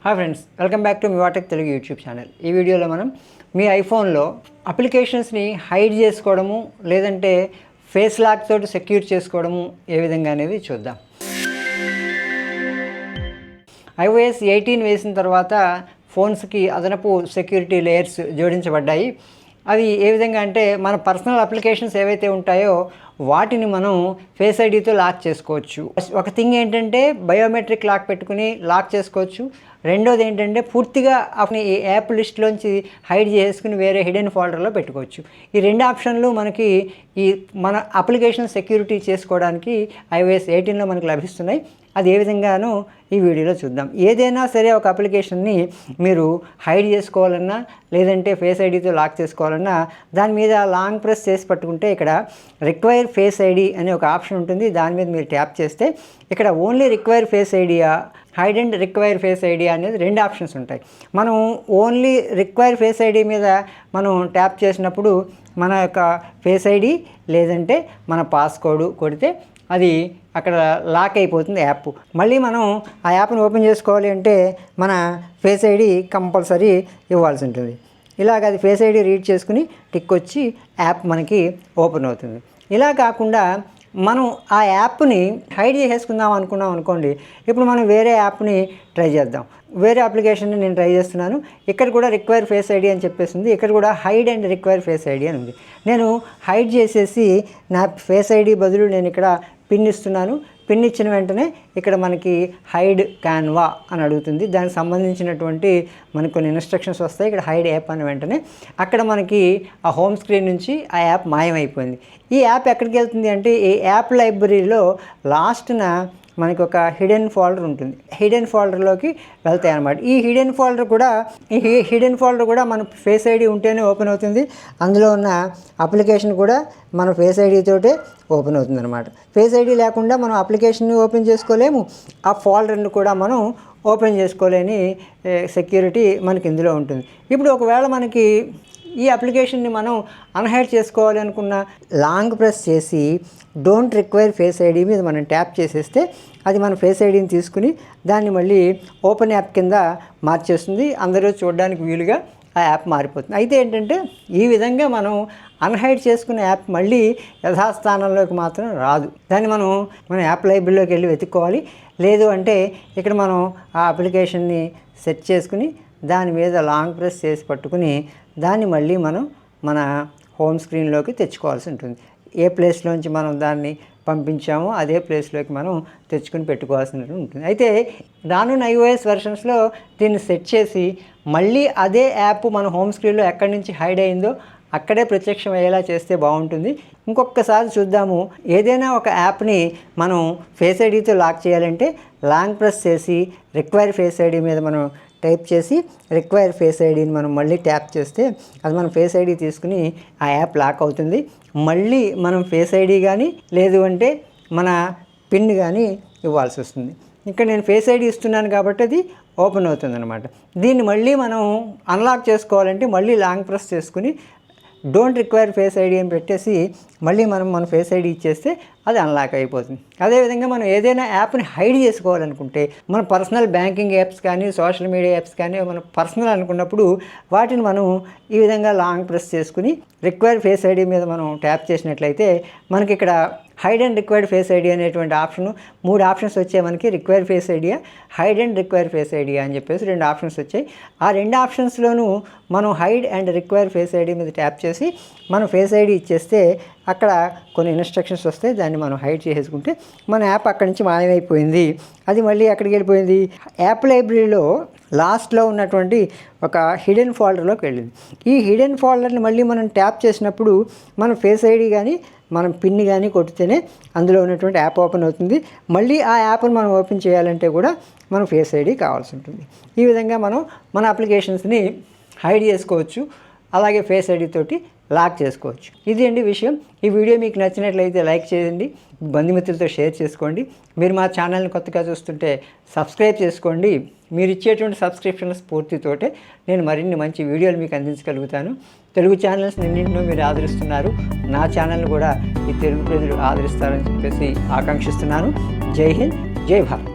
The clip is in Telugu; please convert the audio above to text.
Hi friends, welcome back to మివాటెక్ తెలుగు యూట్యూబ్ ఛానల్. ఈ వీడియోలో మనం మీ ఐఫోన్లో అప్లికేషన్స్ని హైడ్ చేసుకోవడము లేదంటే ఫేస్ లాక్ తోటి సెక్యూర్ చేసుకోవడము ఏ విధంగా అనేది చూద్దాం. iOS 18 వేసిన తర్వాత ఫోన్స్కి అదనపు సెక్యూరిటీ లేయర్స్ జోడించబడ్డాయి. అవి ఏ విధంగా అంటే మన పర్సనల్ అప్లికేషన్స్ ఏవైతే ఉంటాయో వాటిని మనం ఫేస్ ఐడితో లాక్ చేసుకోవచ్చు. ఒక థింగ్ ఏంటంటే బయోమెట్రిక్ లాక్ పెట్టుకుని లాక్ చేసుకోవచ్చు. రెండోది ఏంటంటే పూర్తిగా ఈ యాప్ లిస్ట్లోంచి హైడ్ చేసుకుని వేరే హిడెన్ ఫోల్డర్లో పెట్టుకోవచ్చు. ఈ రెండు ఆప్షన్లు మనకి మన అప్లికేషన్ సెక్యూరిటీ చేసుకోవడానికి iOS 18లో మనకు లభిస్తున్నాయి. అది ఏ విధంగానో ఈ వీడియోలో చూద్దాం. ఏదైనా సరే ఒక అప్లికేషన్ని మీరు హైడ్ చేసుకోవాలన్నా లేదంటే ఫేస్ ఐడితో లాక్ చేసుకోవాలన్నా దాని మీద లాంగ్ ప్రెస్ చేసి పట్టుకుంటే ఇక్కడ రిక్వైర్ ఫేస్ ఐడి అనే ఒక ఆప్షన్ ఉంటుంది. దాని మీద మీరు ట్యాప్ చేస్తే ఇక్కడ only require face idea, hide and require face ID అనేది రెండు ఆప్షన్స్ ఉంటాయి. మనం ఓన్లీ రిక్వైర్ ఫేస్ ఐడి మీద మనం ట్యాప్ చేసినప్పుడు మన యొక్క ఫేస్ ఐడి లేదంటే మన పాస్కోడ్ కొడితే అది అక్కడ లాక్ అయిపోతుంది యాప్. మళ్ళీ మనం ఆ యాప్ని ఓపెన్ చేసుకోవాలి అంటే మన ఫేస్ ఐడి కంపల్సరీ ఇవ్వాల్సి ఉంటుంది. ఇలాగ అది ఫేస్ ఐడి రీడ్ చేసుకుని టిక్ వచ్చి యాప్ మనకి ఓపెన్ అవుతుంది. ఇలా కాకుండా మనం ఆ యాప్ని హైడ్ చేసేసుకుందాం అనుకున్నాం అనుకోండి. ఇప్పుడు మనం వేరే యాప్ని ట్రై చేద్దాం. వేరే అప్లికేషన్ని నేను ట్రై చేస్తున్నాను. ఇక్కడ కూడా రిక్వైర్ ఫేస్ ఐడి అని చెప్పేసింది. ఇక్కడ కూడా hide and require face ID అని ఉంది. నేను హైడ్ చేసేసి నా ఫేస్ ఐడి బదులు నేను ఇక్కడ పిన్ ఇస్తున్నాను. పిన్ ఇచ్చిన వెంటనే ఇక్కడ మనకి హైడ్ క్యాన్వా అని అడుగుతుంది. దానికి సంబంధించినటువంటి మనకు కొన్ని ఇన్స్ట్రక్షన్స్ వస్తాయి. ఇక్కడ హైడ్ యాప్ అన్న వెంటనే అక్కడ మనకి ఆ హోమ్ స్క్రీన్ నుంచి ఆ యాప్ మాయమైపోయింది. ఈ యాప్ ఎక్కడికి వెళ్తుంది అంటే ఈ యాప్ లైబ్రరీలో లాస్ట్న మనకి ఒక హిడెన్ ఫోల్డర్ ఉంటుంది. హిడెన్ ఫోల్డర్లోకి వెళ్తాయి అన్నమాట. ఈ హిడెన్ ఫోల్డర్ కూడా మన ఫేస్ ఐడి ఉంటేనే ఓపెన్ అవుతుంది. అందులో ఉన్న అప్లికేషన్ కూడా మన ఫేస్ ఐడి తోటే ఓపెన్ అవుతుంది అనమాట. ఫేస్ ఐడి లేకుండా మనం అప్లికేషన్ని ఓపెన్ చేసుకోలేము, ఆ ఫోల్డర్ని కూడా మనం ఓపెన్ చేసుకోలేని సెక్యూరిటీ మనకి ఇందులో ఉంటుంది. ఇప్పుడు ఒకవేళ మనకి ఈ అప్లికేషన్ని మనం అన్హైడ్ చేసుకోవాలి అనుకున్న లాంగ్ ప్రెస్ చేసి డోంట్ రిక్వైర్ ఫేస్ ఐడి మీద మనం ట్యాప్ చేసేస్తే అది మన ఫేస్ ఐడిని తీసుకుని దాన్ని మళ్ళీ ఓపెన్ యాప్ కింద మార్చేస్తుంది. అందరూ చూడడానికి వీలుగా ఆ యాప్ మారిపోతుంది. అయితే ఏంటంటే ఈ విధంగా మనం అన్హైడ్ చేసుకున్న యాప్ మళ్ళీ యథాస్థానంలోకి మాత్రం రాదు. దాన్ని మన యాప్ లైబ్రరీలోకి వెళ్ళి వెతుక్కోవాలి. లేదు అంటే ఇక్కడ మనం ఆ అప్లికేషన్ని సెట్ చేసుకుని దాని మీద లాంగ్ ప్రెస్ చేసి పట్టుకుని దాన్ని మళ్ళీ మనం మన హోమ్ స్క్రీన్లోకి తెచ్చుకోవాల్సి ఉంటుంది. ఏ ప్లేస్లోంచి మనం దాన్ని పంపించామో అదే ప్లేస్లోకి మనం తెచ్చుకుని పెట్టుకోవాల్సి ఉంటుంది. అయితే రానున్న iOS వెర్షన్స్లో దీన్ని సెట్ చేసి మళ్ళీ అదే యాప్ మన హోమ్ స్క్రీన్లో ఎక్కడి నుంచి హైడ్ అయిందో అక్కడే ప్రత్యక్షం అయ్యేలా చేస్తే బాగుంటుంది. ఇంకొకసారి చూద్దాము. ఏదైనా ఒక యాప్ని మనం ఫేస్ ఐడితో లాక్ చేయాలంటే లాంగ్ ప్రెస్ చేసి రిక్వైర్ ఫేస్ ఐడి మీద మనం టైప్ చేసి రిక్వైర్ ఫేస్ ఐడిని మనం మళ్ళీ ట్యాప్ చేస్తే అది మన ఫేస్ ఐడి తీసుకుని ఆ యాప్ లాక్ అవుతుంది. మళ్ళీ మనం ఫేస్ ఐడి కానీ లేదు అంటే మన పిన్ కానీ ఇవ్వాల్సి వస్తుంది. ఇక్కడ నేను ఫేస్ ఐడి ఇస్తున్నాను కాబట్టి అది ఓపెన్ అవుతుంది అనమాట. దీన్ని మళ్ళీ మనం అన్లాక్ చేసుకోవాలంటే మళ్ళీ లాంగ్ ప్రెస్ చేసుకుని డోంట్ రిక్వైర్ ఫేస్ ఐడి అని పెట్టేసి మళ్ళీ మన ఫేస్ ఐడి ఇచ్చేస్తే అది అన్లాక్ అయిపోతుంది. అదేవిధంగా మనం ఏదైనా యాప్ని హైడ్ చేసుకోవాలనుకుంటే మన పర్సనల్ బ్యాంకింగ్ యాప్స్ కానీ సోషల్ మీడియా యాప్స్ కానీ మన పర్సనల్ అనుకున్నప్పుడు వాటిని మనం ఈ విధంగా లాంగ్ ప్రెస్ చేసుకుని రిక్వైర్ ఫేస్ ఐడి మీద మనం ట్యాప్ చేసినట్లయితే మనకి ఇక్కడ hide and required face ID అనేటువంటి ఆప్షన్ 3 ఆప్షన్స్ వచ్చాయి. మనకి require face idea, hide and require face idea అని చెప్పేసి 2 ఆప్షన్స్ వచ్చాయి. ఆ 2 ఆప్షన్స్లోనూ మనం hide and require face ID మీద ట్యాప్ చేసి మనం ఫేస్ ఐడి ఇచ్చేస్తే అక్కడ కొన్ని ఇన్స్ట్రక్షన్స్ వస్తాయి. దాన్ని మనం హైడ్ చేసుకుంటే మన యాప్ అక్కడి నుంచి మాయమైపోయింది. అది మళ్ళీ ఎక్కడికి వెళ్ళిపోయింది? యాప్ లైబ్రరీలో లాస్ట్లో ఉన్నటువంటి ఒక హిడెన్ ఫోల్డర్లోకి వెళ్ళింది. ఈ హిడెన్ ఫోల్డర్ని మళ్ళీ మనం ట్యాప్ చేసినప్పుడు మన ఫేస్ ఐడి కానీ మనం పిన్ కానీ కొడితేనే అందులో ఉన్నటువంటి యాప్ ఓపెన్ అవుతుంది. మళ్ళీ ఆ యాప్ని మనం ఓపెన్ చేయాలంటే కూడా మన ఫేస్ ఐడి కావాల్సి ఉంటుంది. ఈ విధంగా మనం మన అప్లికేషన్స్ని హైడ్ చేసుకోవచ్చు, అలాగే ఫేస్ ఐడి తోటి లాక్ చేసుకోవచ్చు. ఇది అండి విషయం. ఈ వీడియో మీకు నచ్చినట్లయితే లైక్ చేయండి, బంధుమిత్రులతో షేర్ చేసుకోండి. మీరు మా ఛానల్ని కొత్తగా చూస్తుంటే సబ్స్క్రైబ్ చేసుకోండి. మీరు ఇచ్చేటువంటి సబ్స్క్రిప్షన్ల స్ఫూర్తితోటే నేను మరిన్ని మంచి వీడియోలు మీకు అందించగలుగుతాను. తెలుగు ఛానల్స్ నిన్నింటినో మీరు ఆదరిస్తున్నారు. నా ఛానల్ కూడా ఈ తెలుగు ప్రజలు ఆదరిస్తారని చెప్పేసి ఆకాంక్షిస్తున్నాను. జై హింద్, జై భారత్.